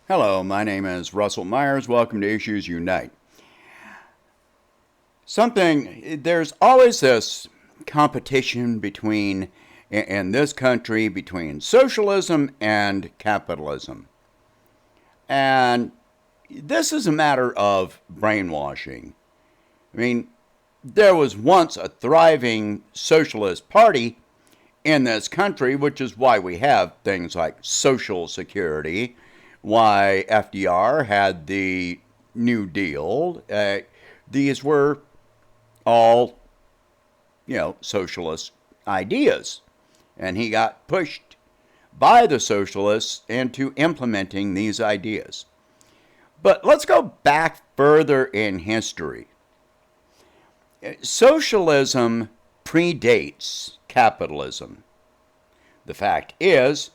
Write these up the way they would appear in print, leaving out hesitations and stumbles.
Hello, my name is Russell Myers. Welcome to Issues Unite. There's always this competition in this country, between socialism and capitalism. And this is a matter of brainwashing. I mean, there was once a thriving socialist party in this country, which is why we have things like Social Security, why FDR had the New Deal. These were all, socialist ideas. And he got pushed by the socialists into implementing these ideas. But let's go back further in history. Socialism predates capitalism. The fact is,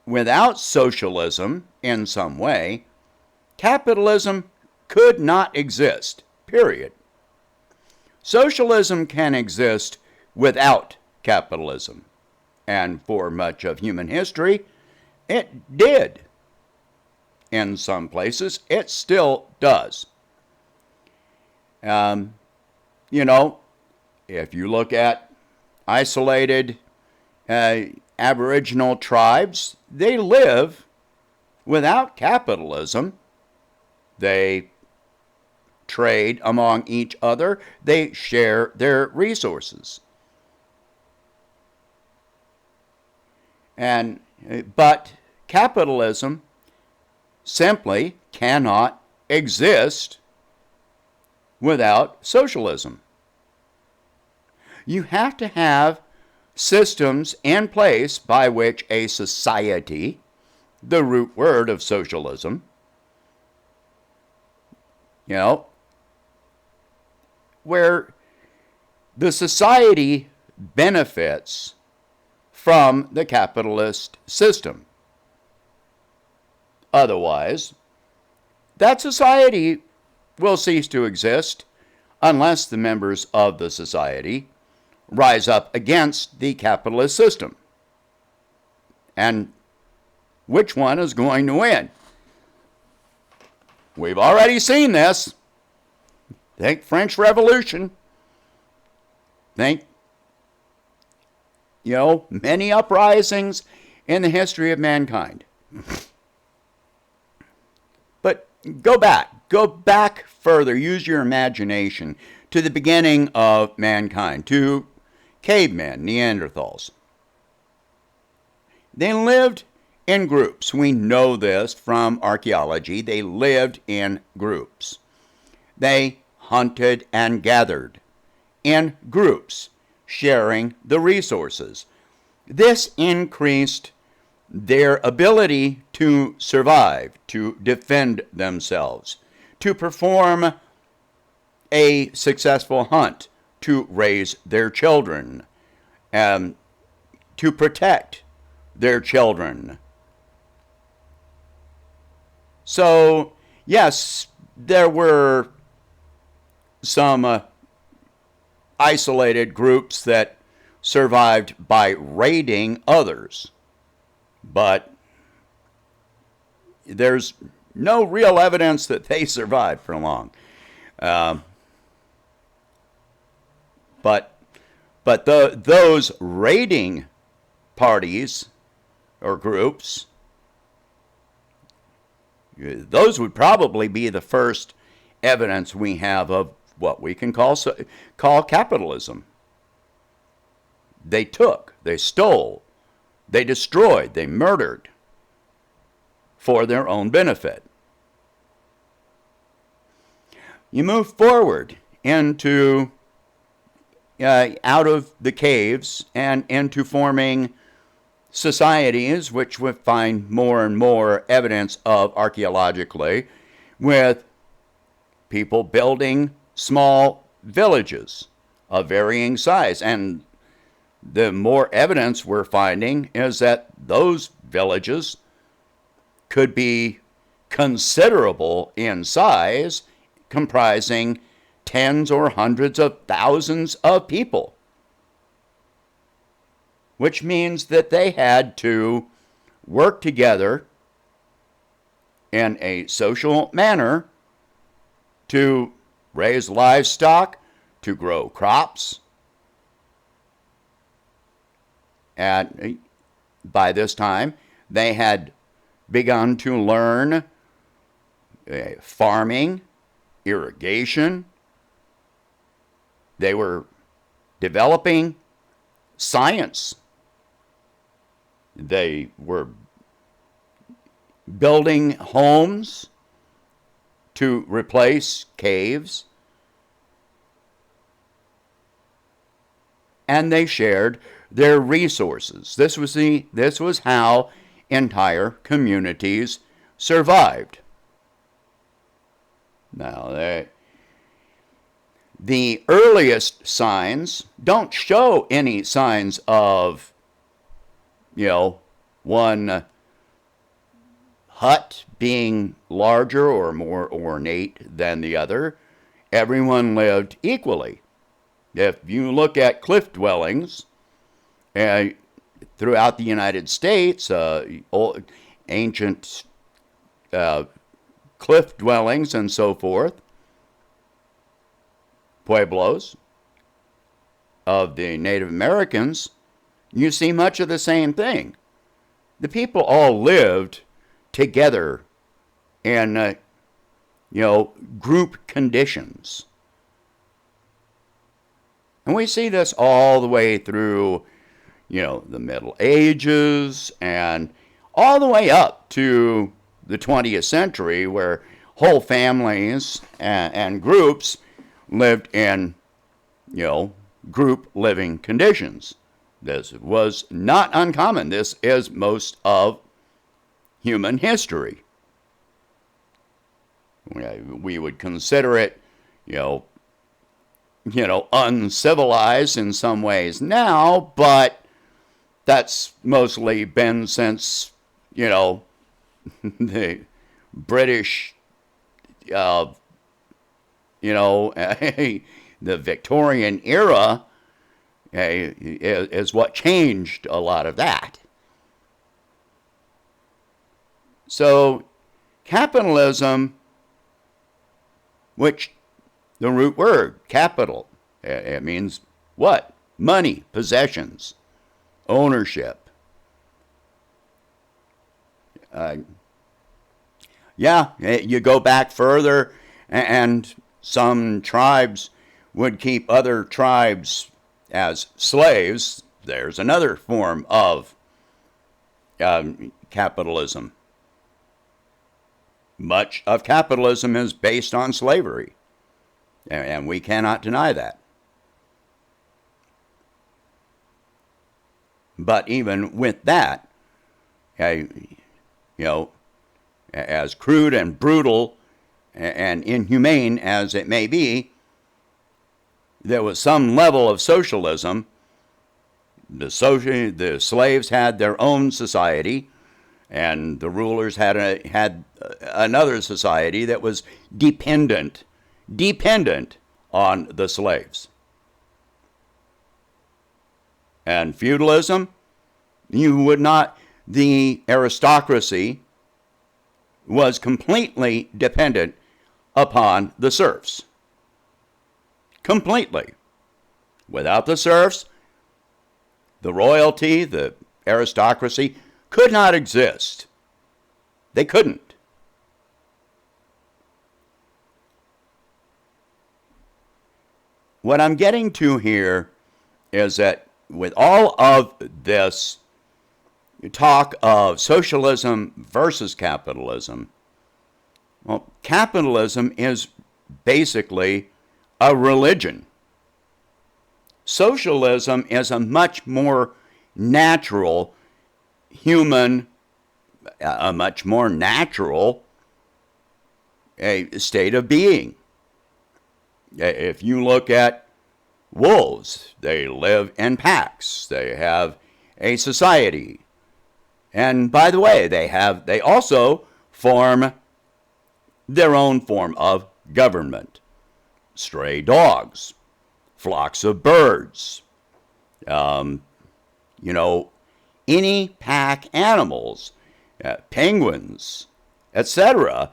without socialism in some way, capitalism could not exist, period. Socialism can exist without capitalism, and for much of human history, it did. In some places, it still does. If you look at isolated Aboriginal tribes, they live without capitalism. They trade among each other. They share their resources. But capitalism simply cannot exist without socialism. You have to have systems in place by which a society, the root word of socialism, where the society benefits from the capitalist system. Otherwise, that society will cease to exist unless the members of the society rise up against the capitalist system. And which one is going to win? We've already seen this. Think French Revolution. Think, many uprisings in the history of mankind. But go back further, use your imagination to the beginning of mankind, to cavemen, Neanderthals. They lived in groups. We know this from archaeology. They lived in groups. They hunted and gathered in groups, sharing the resources. This increased their ability to survive, to defend themselves, to perform a successful hunt, to raise their children, to protect their children. So, yes, there were some isolated groups that survived by raiding others, but there's no real evidence that they survived for long. But those raiding parties or groups, those would probably be the first evidence we have of what we can call capitalism. They took, they stole, they destroyed, they murdered for their own benefit. You move forward into out of the caves and into forming societies, which we find more and more evidence of archaeologically, with people building small villages of varying size. And the more evidence we're finding is that those villages could be considerable in size, comprising tens or hundreds of thousands of people, which means that they had to work together in a social manner to raise livestock, to grow crops. And by this time, they had begun to learn farming, irrigation. They were developing science. They were building homes to replace caves. And they shared their resources. This was how entire communities survived. Now, the earliest signs don't show any signs of, one hut being larger or more ornate than the other. Everyone lived equally. If you look at cliff dwellings throughout the United States, ancient cliff dwellings and so forth, pueblos of the Native Americans, you see much of the same thing. The people all lived together in, group conditions. And we see this all the way through, the Middle Ages and all the way up to the 20th century, where whole families and groups lived in, group living conditions. This was not uncommon. This is most of human history. We would consider it, uncivilized in some ways now, but that's mostly been since, the British, the Victorian era is what changed a lot of that. So capitalism, which the root word, capital, it means what? Money, possessions, ownership. You go back further, and some tribes would keep other tribes as slaves. There's another form of capitalism. Much of capitalism is based on slavery, and we cannot deny that. But even with that, as crude and brutal and inhumane as it may be, there was some level of socialism. The slaves had their own society, and the rulers had another society that was dependent on the slaves. And feudalism, the aristocracy was completely dependent upon the serfs. Completely. Without the serfs, the royalty, the aristocracy, could not exist. They couldn't. What I'm getting to here is that with all of this talk of socialism versus capitalism, well, capitalism is basically a religion. Socialism is a much more natural human, a much more natural state of being. If you look at wolves, they live in packs. They have a society. And by the way, they also form their own form of government. Stray dogs, flocks of birds, any pack animals, penguins, etc.,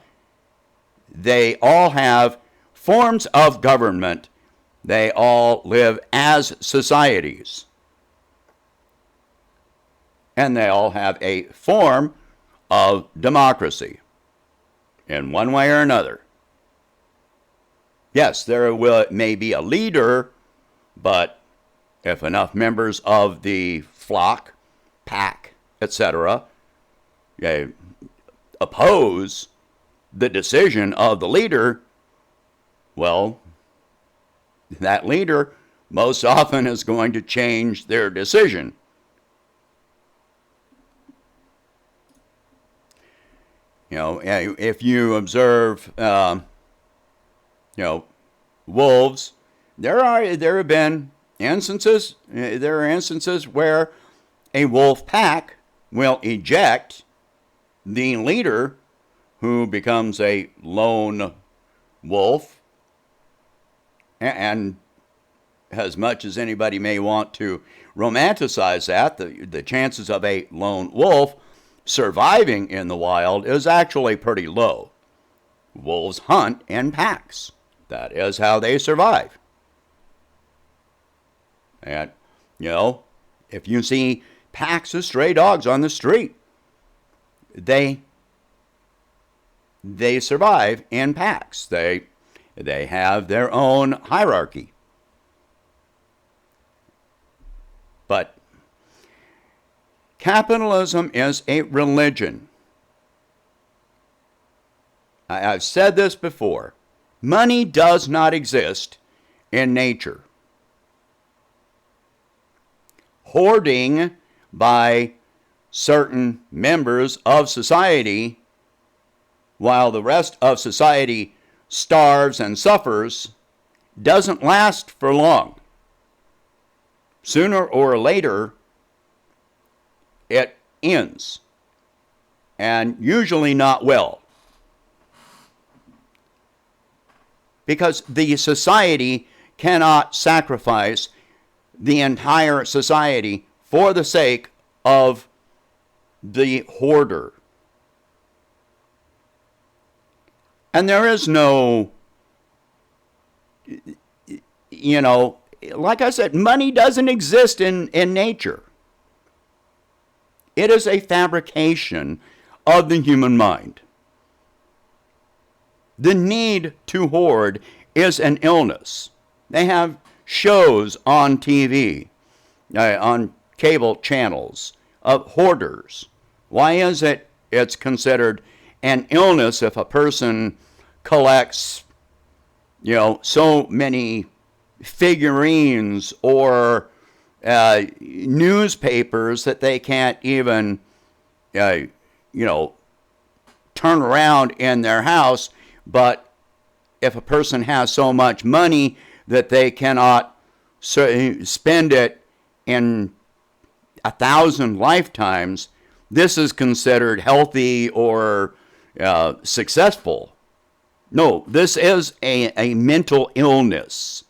they all have forms of government. They all live as societies. And they all have a form of democracy in one way or another. Yes, there may be a leader, but if enough members of the flock, pack, etc., oppose the decision of the leader, well, that leader most often is going to change their decision. If you observe, wolves, there have been instances. There are instances where a wolf pack will eject the leader, who becomes a lone wolf. And as much as anybody may want to romanticize that, the chances of a lone wolf surviving in the wild is actually pretty low. Wolves hunt in packs. That is how they survive. And, if you see packs of stray dogs on the street, they survive in packs. They have their own hierarchy. But capitalism is a religion. I've said this before. Money does not exist in nature. Hoarding by certain members of society, while the rest of society starves and suffers, doesn't last for long. Sooner or later, it ends, and usually not well. Because the society cannot sacrifice the entire society for the sake of the hoarder. And there is no, like I said, money doesn't exist in nature. It is a fabrication of the human mind. The need to hoard is an illness. They have shows on TV, on cable channels, of hoarders. Why is it it's considered an illness if a person collects, so many figurines or newspapers that they can't even, turn around in their house? But if a person has so much money that they cannot spend it in 1,000 lifetimes, this is considered healthy or successful. No, this is a mental illness.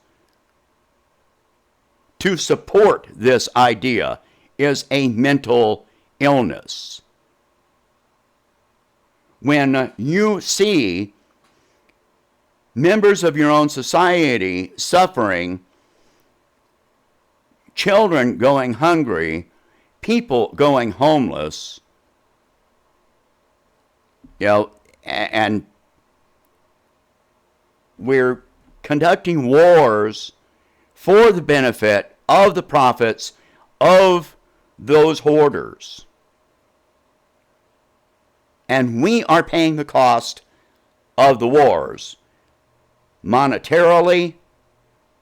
To support this idea is a mental illness. When you see members of your own society suffering, children going hungry, people going homeless, and we're conducting wars for the benefit of the profits of those hoarders. And we are paying the cost of the wars. Monetarily,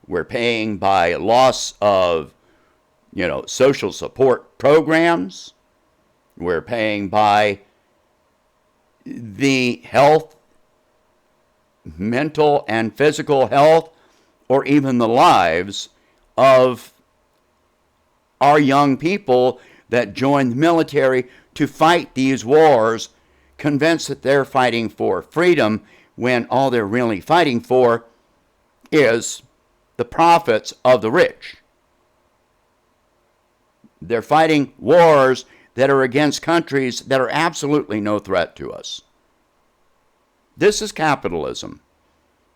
we're paying by loss of, social support programs. We're paying by the health, mental and physical health, or even the lives of our young people that join the military to fight these wars, convinced that they're fighting for freedom when all they're really fighting for is the profits of the rich. They're fighting wars that are against countries that are absolutely no threat to us. This is capitalism.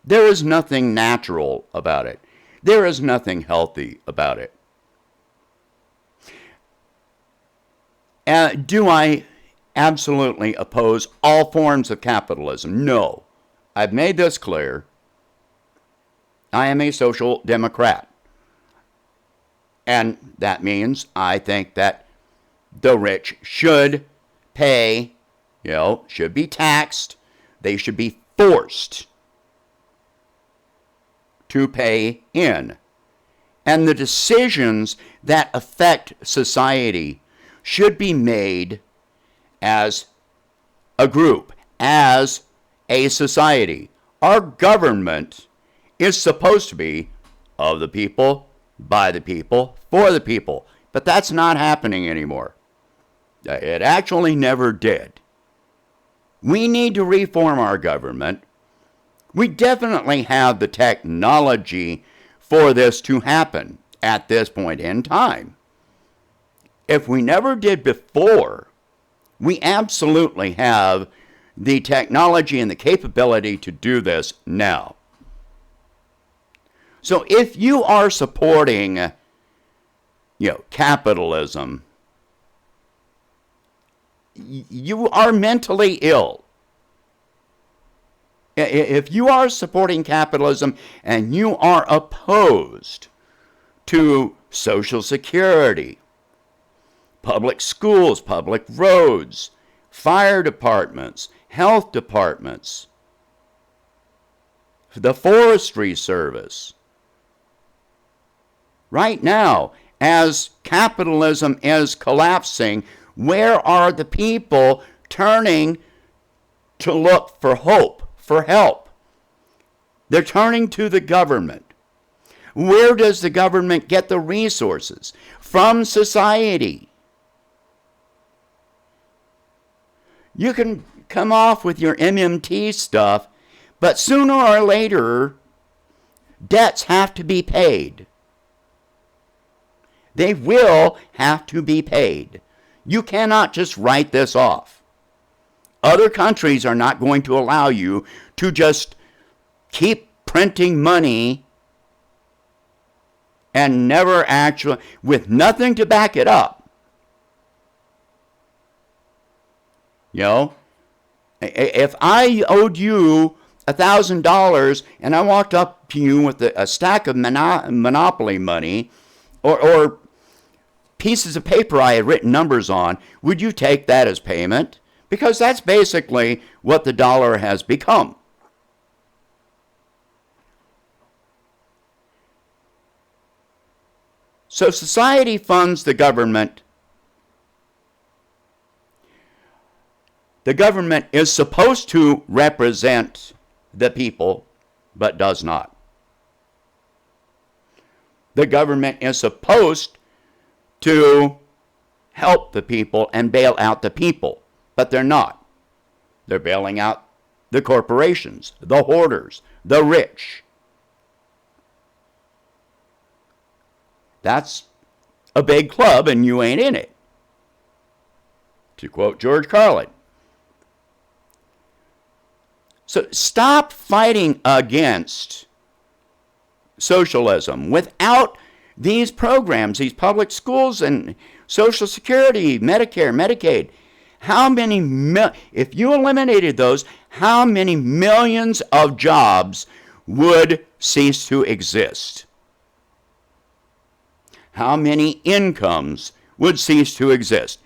There is nothing natural about it. There is nothing healthy about it. Do I absolutely oppose all forms of capitalism? No. I've made this clear. I am a social democrat. And that means I think that the rich should pay, should be taxed. They should be forced to pay in. And the decisions that affect society should be made as a group, as a society. Our government is supposed to be of the people, by the people, for the people. But that's not happening anymore. It actually never did. We need to reform our government. We definitely have the technology for this to happen at this point in time. If we never did before, we absolutely have the technology and the capability to do this now. So if you are supporting, capitalism, you are mentally ill. If you are supporting capitalism and you are opposed to Social Security, public schools, public roads, fire departments, health departments, the Forestry Service. Right now, as capitalism is collapsing, where are the people turning to look for hope, for help? They're turning to the government. Where does the government get the resources? From society. You can come off with your MMT stuff, but sooner or later, debts have to be paid. They will have to be paid. You cannot just write this off. Other countries are not going to allow you to just keep printing money and never actually, with nothing to back it up. If I owed you $1,000 and I walked up to you with a stack of Monopoly money or pieces of paper I had written numbers on, would you take that as payment? Because that's basically what the dollar has become. So society funds the government. The government is supposed to represent the people, but does not. The government is supposed to help the people and bail out the people, but they're not. They're bailing out the corporations, the hoarders, the rich. That's a big club and you ain't in it. To quote George Carlin. So stop fighting against socialism without these programs, these public schools and Social Security, Medicare, Medicaid. If you eliminated those, how many millions of jobs would cease to exist? How many incomes would cease to exist?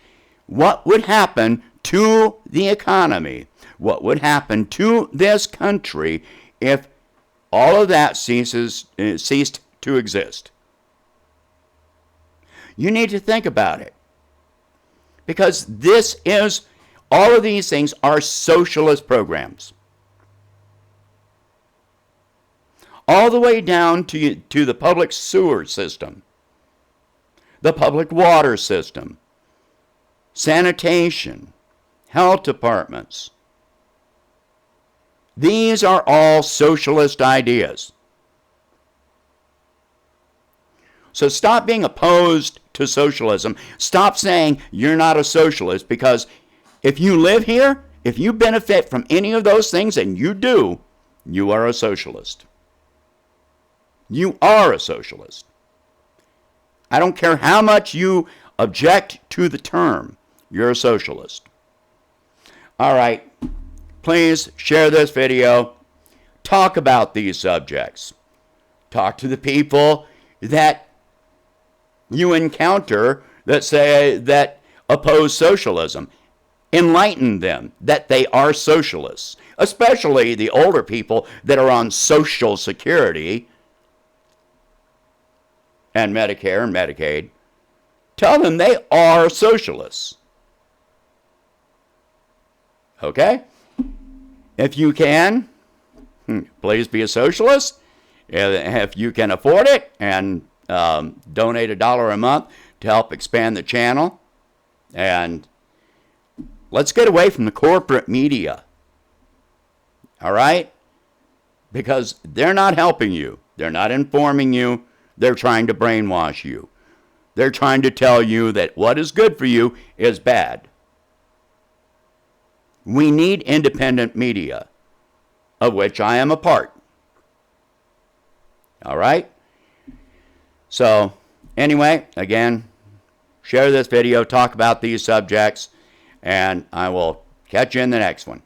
What would happen to the economy? What would happen to this country if all of that ceased to exist? You need to think about it. Because all of these things are socialist programs. All the way down to the public sewer system, the public water system, sanitation, health departments. These are all socialist ideas. So stop being opposed to socialism. Stop saying you're not a socialist, because if you live here, If you benefit from any of those things, and you do, you are a socialist. You are a socialist. I don't care how much you object to the term, you're a socialist. All right, please share this video. Talk about these subjects. Talk to the people that you encounter that say that oppose socialism. Enlighten them that they are socialists, especially the older people that are on Social Security and Medicare and Medicaid. Tell them they are socialists. Okay? If you can, please be a socialist. If you can afford it, and donate $1 a month to help expand the channel. And let's get away from the corporate media. All right? Because they're not helping you. They're not informing you. They're trying to brainwash you. They're trying to tell you that what is good for you is bad. We need independent media, of which I am a part. All right? So, anyway, again, share this video, talk about these subjects, and I will catch you in the next one.